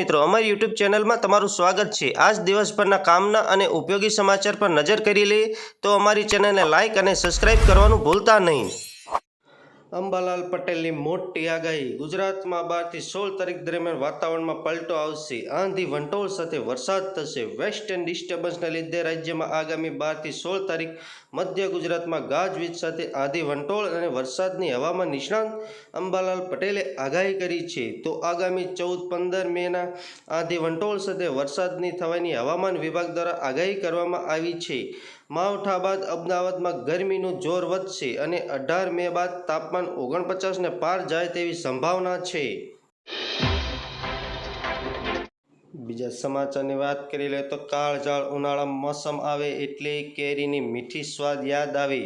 મિત્રો, અમારી યુટ્યુબ ચેનલમાં તમારું સ્વાગત છે। આજ દિવસભરના કામના અને ઉપયોગી સમાચાર પર નજર કરી લઈએ તો અમારી ચેનલને લાઇક અને સબસ્ક્રાઇબ કરવાનું ભૂલતા નહીં। અંબાલાલ પટેલની મોટી આગાહી। ગુજરાતમાં 12 થી 16 તારીખ દરમિયાન વાતાવરણમાં પલટો આવશે। આંધી વંટોળ સાથે વરસાદ થશે। વેસ્ટર્ન ડિસ્ટર્બન્સને લીધે રાજ્યમાં આગામી 12 થી 16 તારીખ મધ્ય ગુજરાતમાં ગાજવીજ સાથે આંધી વંટોળ અને વરસાદની હવામાન નિષ્ણાત અંબાલાલ પટેલે આગાહી કરી છે। તો આગામી 14-15 મેના આંધી વંટોળ સાથે વરસાદની થવાની હવામાન વિભાગ દ્વારા આગાહી કરવામાં આવી છે। માવઠા બાદ અમદાવાદમાં ગરમીનું જોર વધશે અને 18 મે બાદ તાપમાન 49 ને પાર જાય તેવી સંભાવના છે। બીજા સમાચારની વાત કરી લે તો કાળઝાળ ઉનાળામાં મોસમ આવે એટલે કેરીની મીઠી સ્વાદ યાદ આવે।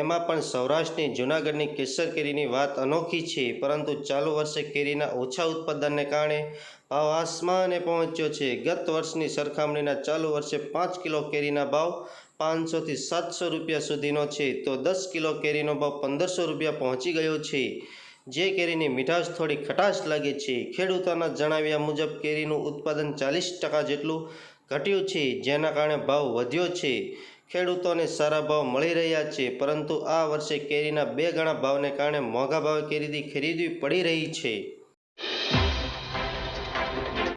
એમાં પણ સૌરાષ્ટ્રની જૂનાગઢની કેસર કેરીની વાત અનોખી છે। પરંતુ ચાલુ વર્ષે કેરીના ઓછા ઉત્પાદનને કારણે ભાવ આસમાને પહોંચ્યો છે। ગત વર્ષની સરખામણીના ચાલુ વર્ષે 5 કિલો કેરીના ભાવ 500 થી 700 રૂપિયા સુધીનો છે, તો 10 કિલો કેરીનો ભાવ 1500 રૂપિયા પહોંચી ગયો છે। જે કેરીની મીઠાશ થોડી ખટાશ લાગે છે। ખેડૂતોના જણાવ્યા મુજબ કેરીનું ઉત્પાદન 40% જેટલું ઘટ્યું છે, જેના કારણે ભાવ વધ્યો છે। ખેડૂતોને સારા ભાવ મળી રહ્યા છે, પરંતુ આ વર્ષે કેરીના 2 ગણા ભાવને કારણે મોંઘા ભાવે કેરી ખરીદવી પડી રહી છે।